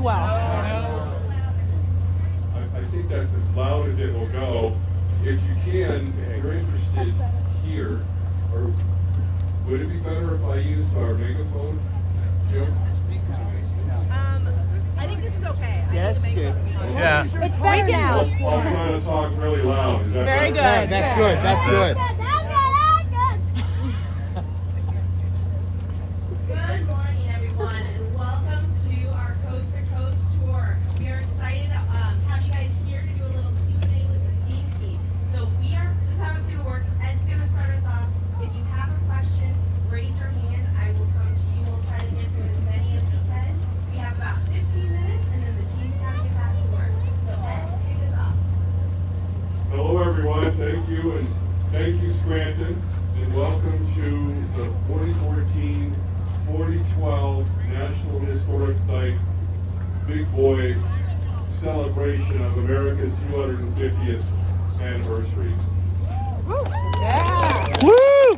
well. I think that's as loud as it will go. If you can, if you're interested here, or would it be better if I used our megaphone, Jim? I think this is okay. Yes, good. Yeah. It's better now. I'll try to talk really loud. Is that Very better? good. That's good. That's good. Good morning, everyone, and welcome to our Coast to Coast tour. We are excited to have you guys here to do a little Q&A with the STEAM team. So this is how it's going to work. Ed's going to start us off. If you have a question, raise your hand. I will come to you. We'll try to get through as many as we can. We have about 15 minutes, and then the team's got to get back to work. So Ed, kick us off. Hello, everyone. Thank you, and thank you, Scranton, and welcome to the 2014-4012 National Historic Site Big Boy celebration of America's 250th anniversary. Yeah. Woo!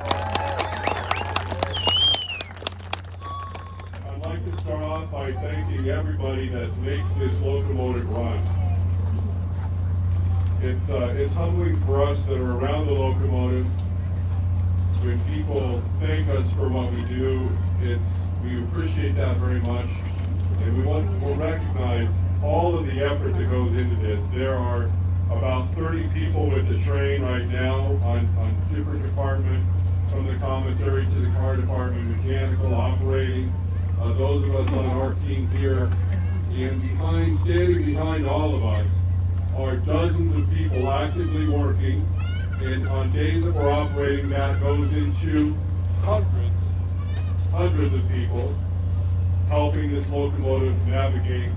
I'd like to start off by thanking everybody that makes this locomotive run. It's humbling for us that are around the locomotive. When people thank us for what we do, we appreciate that very much, and we'll recognize all of the effort that goes into this. There are about 30 people with the train right now on different departments, from the commissary to the car department, mechanical, operating, those of us on our team here, and standing behind all of us are dozens of people actively working, and on days that we're operating, that goes into hundreds of people helping this locomotive navigate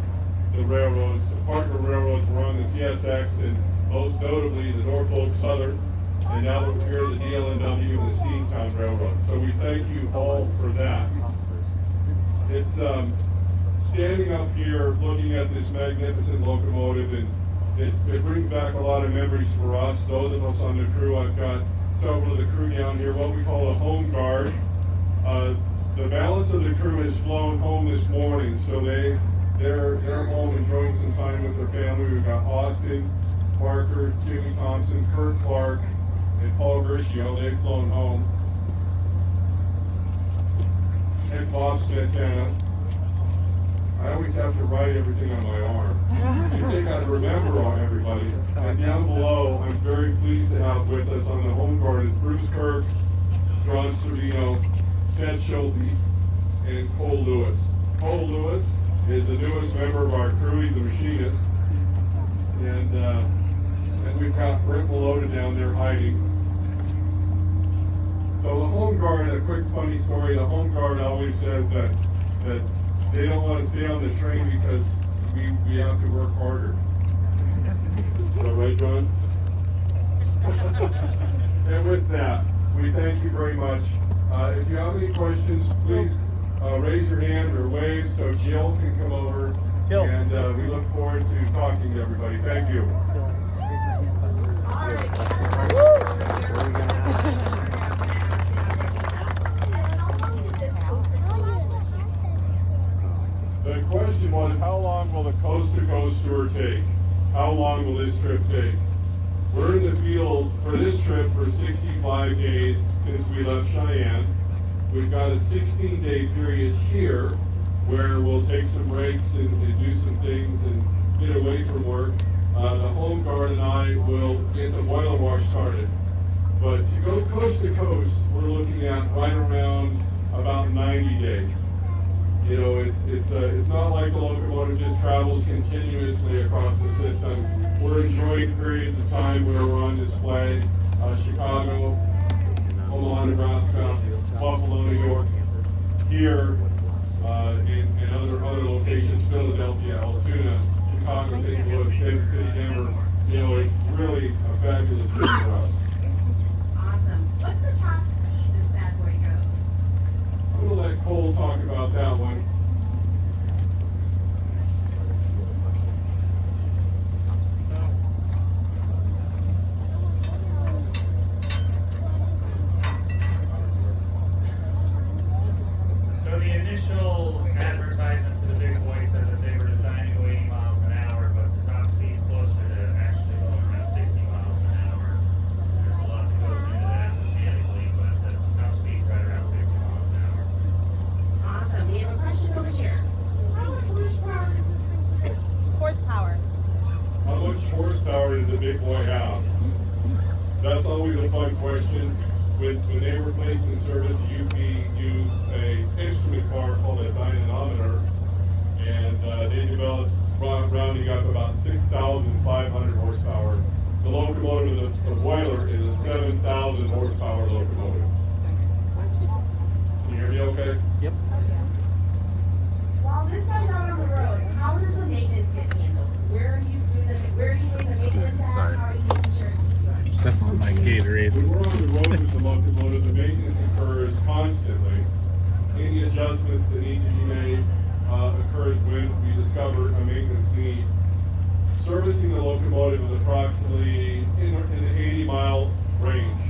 the railroads. The partner railroads were on the CSX, and most notably the Norfolk Southern, and now we're here the DLNW and the Steamtown Railroad. So we thank you all for that. It's standing up here looking at this magnificent locomotive, and it brings back a lot of memories for us, those of us on the crew. I've got several of the crew down here, what we call a home guard. The balance of the crew has flown home this morning, so they're home enjoying some time with their family. We've got Austin, Parker, Jimmy Thompson, Kurt Clark, and Paul Gershio. They've flown home. And Bob Santana. I always have to write everything on my arm. You think I'd remember on everybody. And down below, I'm very pleased to have with us on the home guard is Bruce Kirk, John Servino, Ted Schulte, and Cole Lewis. Cole Lewis is the newest member of our crew. He's a machinist. And we've got Brent Malota down there hiding. So the home guard, a quick funny story, the home guard always says that they don't want to stay on the train because we have to work harder. Is that right, John? And with that, we thank you very much. If you have any questions, please raise your hand or wave so Jill can come over. Jill. And we look forward to talking to everybody. Thank you. The question was, how long will the Coast to Coast tour take? How long will this trip take? We're in the field for this trip for 65 days since we left Cheyenne. We've got a 16-day period here where we'll take some breaks and do some things and get away from work. The home guard and I will get the boiler wash started. But to go coast to coast, we're looking at right around about 90 days. You know, it's not like the locomotive just travels continuously across the system. We're enjoying periods of time where we're on display. Chicago, Omaha, Nebraska, Buffalo, New York, here, and other locations, Philadelphia, Altoona, Chicago, St. Louis, Kansas City, Denver. You know, it's really a fabulous trip for us. Awesome. What's the top speed this bad boy goes? I'm going to let Cole talk about that one. So the initial advertisement for the Big Boy said that they were designed horsepower does the big boy have? That's always a fun question. When they were placed in service, UP used a instrument car called a dynamometer, and they developed rounding up about 6,500 horsepower. The locomotive, the boiler, is a 7,000 horsepower locomotive. Can you hear me okay? Yep. While this one's out on the road, how does the maintenance get handled? Where are you doing the maintenance at? Sorry. How are you making sure it keeps running? Stepping on my Gatorade. When we're on the road with the locomotive, the maintenance occurs constantly. Any adjustments that need to be made occurs when we discover a maintenance need. Servicing the locomotive is approximately in the 80-mile range.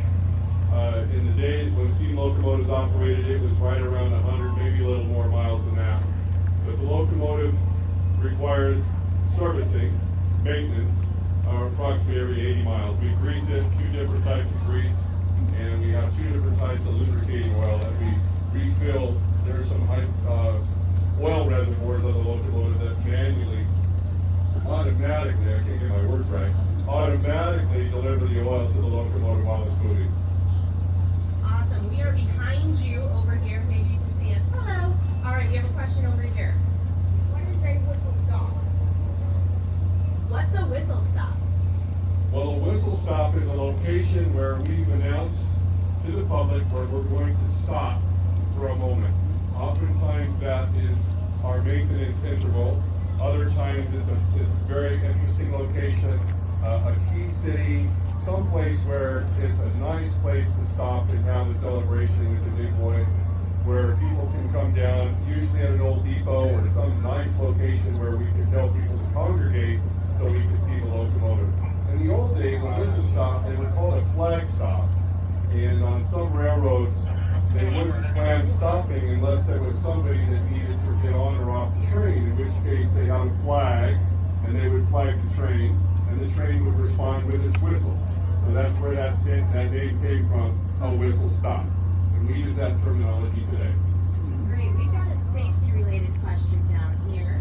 In the days when steam locomotives operated, it was right around 100, maybe a little more miles than that. But the locomotive requires servicing, maintenance, approximately every 80 miles. We grease it, 2 different types of grease, and we have 2 different types of lubricating oil that we refill. There's some oil reservoirs on the locomotive that manually, automatically, I can't get my words right, automatically deliver the oil to the locomotive while it's moving. Awesome. We are behind you over here. Maybe you can see us. Hello. All right, we have a question over here. What is a whistle stop? What's a whistle stop? Well, a whistle stop is a location where we've announced to the public where we're going to stop for a moment. Oftentimes that is our maintenance interval. Other times it's a very interesting location, a key city, someplace where it's a nice place to stop and have a celebration with the big boy, where people can come down, usually at an old depot or some nice location where we can tell people to congregate so we can see the locomotive. In the old days, when this was stopped, they would call it a flag stop. And on some railroads, they wouldn't plan stopping unless there was somebody that needed to get on or off the train, in which case they had a flag, and they would flag the train, and the train would respond with its whistle. So that's where that name came from, a whistle stop. And we use that terminology today. Great. We've got a safety-related question down here.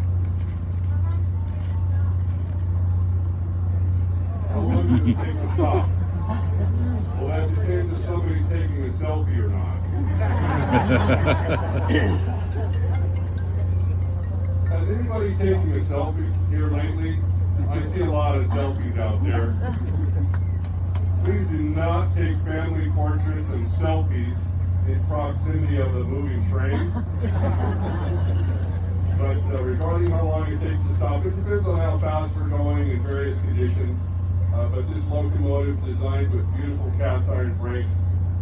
How long does it take to stop? Well, that depends if somebody's taking a selfie or not. Has anybody taken a selfie here lately? I see a lot of selfies out there. Please do not take family portraits and selfies in proximity of the moving train. But regarding how long it takes to stop, it depends on how fast we're going in various conditions. But this locomotive, designed with beautiful cast iron brakes,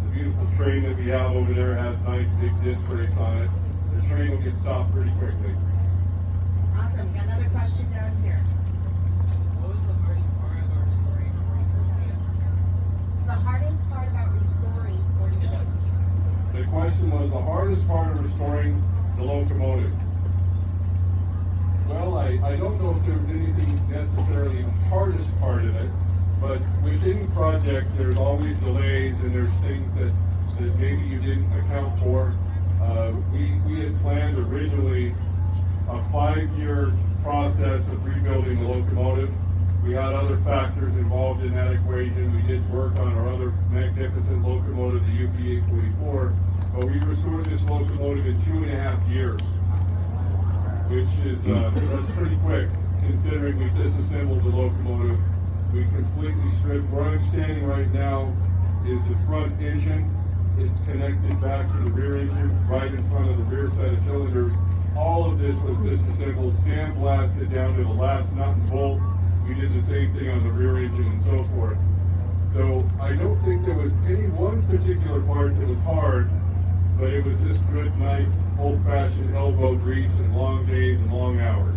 the beautiful train that we have over there has nice big disc brakes on it. The train will get stopped pretty quickly. Awesome. Got another question down here. What was the hardest part about restoring 44? The hardest part about restoring 44. The question was the hardest part of restoring the locomotive. Well, I don't know if there was anything necessarily the hardest part of it, but with any project, there's always delays and there's things that maybe you didn't account for. We had planned originally a 5-year process of rebuilding the locomotive. We had other factors involved in that equation. We did work on our other magnificent locomotive, the UP 844, but we restored this locomotive in 2.5 years, which is that's pretty quick considering we disassembled the locomotive. We completely stripped. Where I'm standing right now is the front engine. It's connected back to the rear engine, right in front of the rear set of cylinders. All of this was disassembled, sandblasted down to the last nut and bolt. We did the same thing on the rear engine and so forth. So I don't think there was any one particular part that was hard, but it was just good, nice, old-fashioned elbow grease and long days and long hours.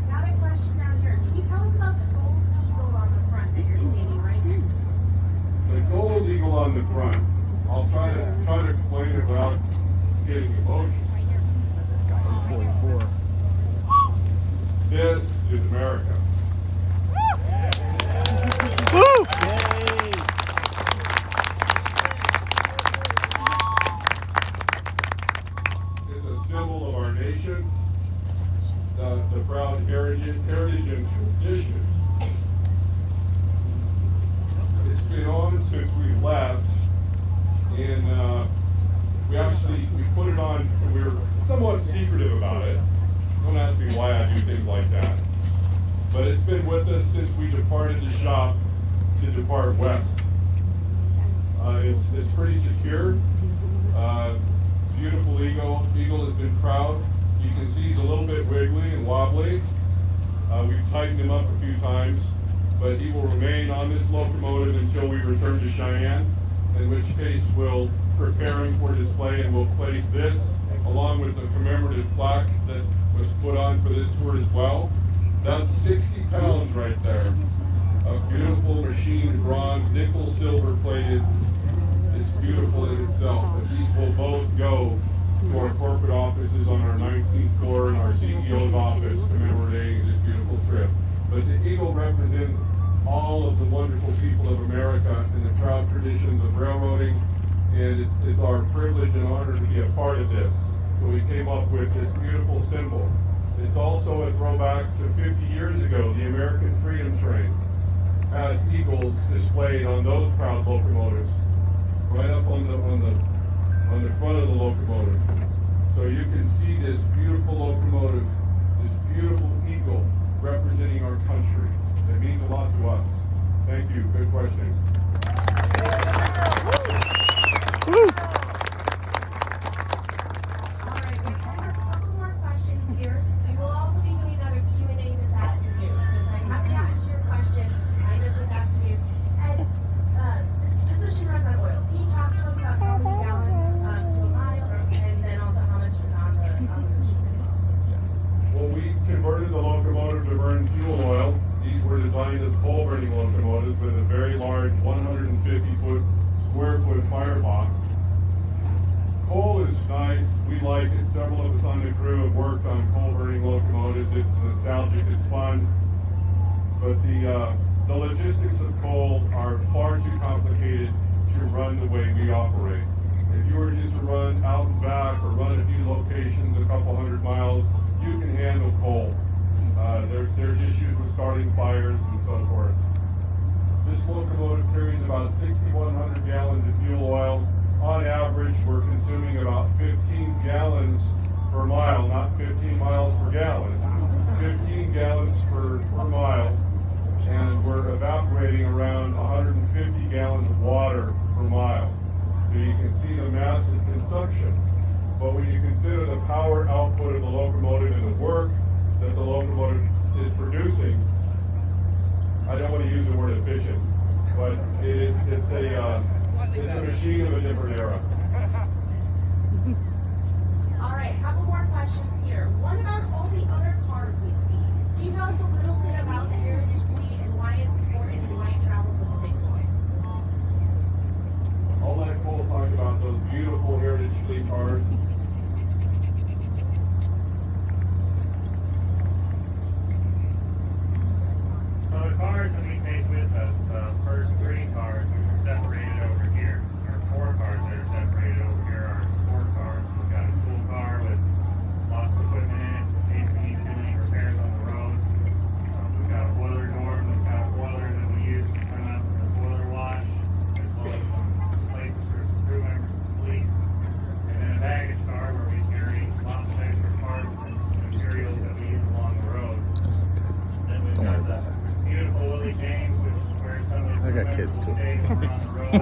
Got a question down here. Can you tell us about the gold eagle on the front that you're standing right next to? The gold eagle on the front. I'll try to explain it without getting emotional. 44. This is America. Woo! It's a symbol of our nation, the proud heritage and tradition been on since we left, and we put it on, and we were somewhat secretive about it. Don't ask me why I do things like that. But it's been with us since we departed the shop to depart west. It's pretty secure. Beautiful Eagle. Eagle has been proud. You can see he's a little bit wiggly and wobbly. We've tightened him up a few times, but he will remain on this locomotive until we return to Cheyenne, in which case we'll prepare him for display, and we'll place this along with the commemorative plaque that was put on for this tour as well. That's 60 pounds right there of beautiful machined bronze, nickel silver plated. It's beautiful in itself. But these will both go to our corporate offices on our 19th floor and our CEO's office commemorating this beautiful trip. But the Eagle represents all of the wonderful people of America and the proud traditions of railroading, and it's our privilege and honor to be a part of this. So we came up with this beautiful symbol. It's also a throwback to 50 years ago. The American Freedom Train had eagles displayed on those proud locomotives, right up on the front of the locomotive. So you can see this beautiful locomotive, this beautiful eagle representing our country. It means a lot to us. Thank you. Good question. All right, we have a couple more questions here. We will also be doing another Q&A this afternoon. So if I haven't gotten to your question, I know this afternoon. And this machine runs on oil. Can you talk to us about how many gallons to a mile, and then also how much is on the machine as well? Well, we converted the locomotive to burn fuel oil. These were designed as coal-burning locomotives with a very large 150 square foot firebox. Coal is nice. We like it. Several of us on the crew have worked on coal-burning locomotives. It's nostalgic. It's fun. But the logistics of coal are far too complicated to run the way we operate. If you were just to run out and back or run a few locations a couple hundred miles, you can handle coal. There's issues with starting fires and so forth. This locomotive carries about 6,100 gallons of fuel oil. On average, we're consuming about 15 gallons per mile, not 15 miles per gallon. 15 gallons per mile, and we're evaporating around 150 gallons of water per mile. So you can see the massive consumption. But when you consider the power output of the locomotive and the work that the locomotive is producing, I don't want to use the word efficient, but it's a machine of a different era. All right, a couple more questions here. What about all the other cars we see? Can you tell us a little bit about the Heritage Fleet and why it's important and why it travels with the big boy? I'll let Cole talk about those beautiful Heritage Fleet cars. So the cars that we take with us, first three cars, which are separated over here, or four cars that are separated over here, are sport cars. We've got a tool car with lots of equipment in it, in case we need to do any repairs on the road. We've got a boiler door, we've got a boiler that we use to turn up for the boiler wash, as well as some places for some crew members to sleep. And then a baggage car where we carry lots of extra parts and some materials that we use along the road. Then we've got the beautiful Willie James, which is where some of the I got crew kids members will too. stay when we're on the road.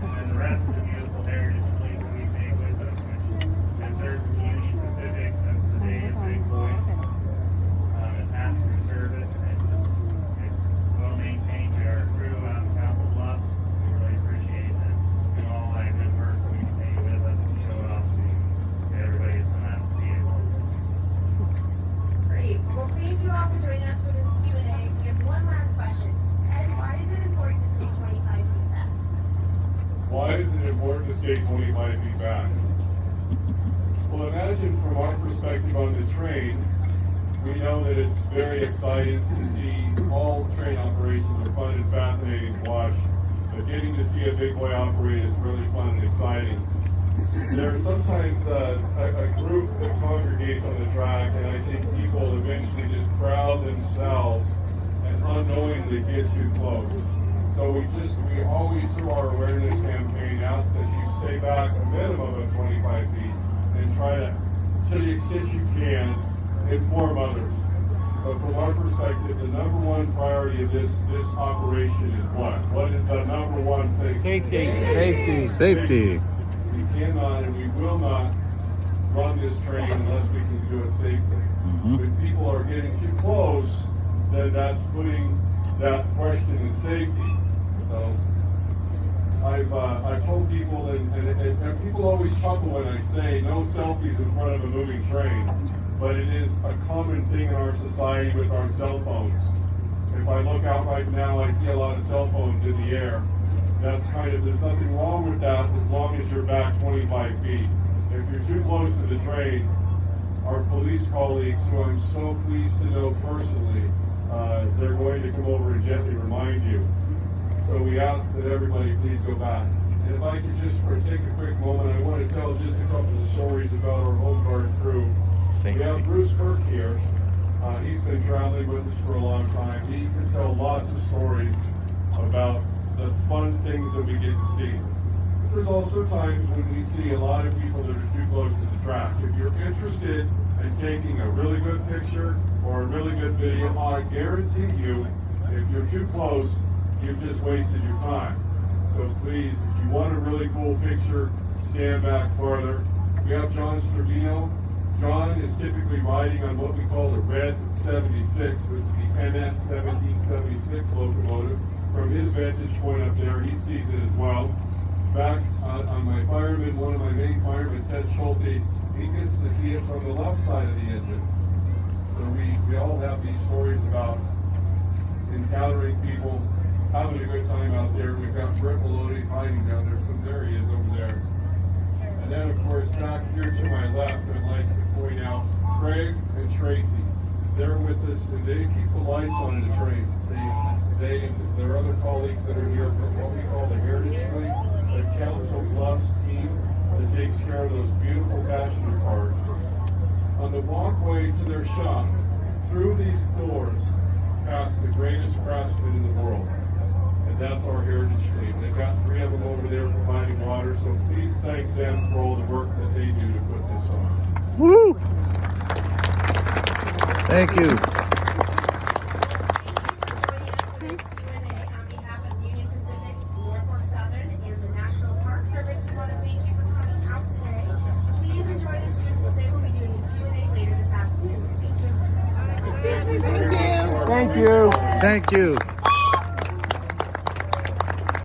And then the rest of the beautiful Heritage Fleet that we take with us, which has served the Union Pacific since the day of Big Boys, and passenger service, and it's well maintained by our crew out in Council Bluffs. So we really appreciate that, doing all that good work, so we can take it with us and show it off to everybody who's come out to see it. Great. Well, thank you all for joining us for this Q&A. We have one last question. Ed, why is it important to stay 25 feet back? Why is it important to stay 25 feet back? Well, imagine from our perspective on the train, we know that it's very exciting to see all train operations are fun and fascinating to watch, but getting to see a big boy operate is really fun and exciting. There's sometimes a group that congregates on the track, and I think people eventually just crowd themselves and unknowingly get too close. So we always, through our awareness campaign, ask that you stay back a minimum of 25 feet and try to the extent you can, inform others. But from our perspective, the number one priority of this operation is what? What is the number one thing? Safety. Safety. We cannot and we will not run this train unless we can do it safely. If people are getting too close, then that's putting that question in safety. So I've told people, and people always chuckle when I say no selfies in front of a moving train, but it is a common thing in our society with our cell phones. If I look out right now, I see a lot of cell phones in the air. That's there's nothing wrong with that as long as you're back 25 feet. If you're too close to the train, our police colleagues, who I'm so pleased to know personally, they're going to come over and gently remind you. So we ask that everybody please go back. And if I could just take a quick moment, I want to tell just a couple of stories about our home guard crew. We have Bruce Kirk here. He's been traveling with us for a long time. He can tell lots of stories about the fun things that we get to see. But there's also times when we see a lot of people that are too close to the track. If you're interested in taking a really good picture or a really good video, I guarantee you, if you're too close, you've just wasted your time. So please, if you want a really cool picture, stand back farther. We have John Stravino. John is typically riding on what we call the Red 76, which is the NS 1776 locomotive. From his vantage point up there, he sees it as well. Back on my fireman, one of my main firemen, Ted Schulte, he gets to see it from the left side of the engine. So we all have these stories about encountering people, having a good time out there. We've got Brett Maloney hiding down there. There he is over there. And then, of course, back here to my left, I'd like to point out Craig and Tracy. They're with us, and they keep the lights on in the train. They and their other colleagues that are here from what we call the Heritage Fleet, the Council Bluffs team that takes care of those beautiful passenger cars. On the walkway to their shop, through these doors, past the greatest craftsmen in the world. And that's our Heritage Fleet. They've got 3 of them over there providing water, so please thank them for all the work that they do to put this on. Woo! Thank you. Thank you for joining us for this Q&A on behalf of Union Pacific, Norfolk Southern, and the National Park Service. We want to thank you for coming out today. Please enjoy this beautiful day. We'll be doing a Q&A later this afternoon. Thank you. Thank you. Thank you.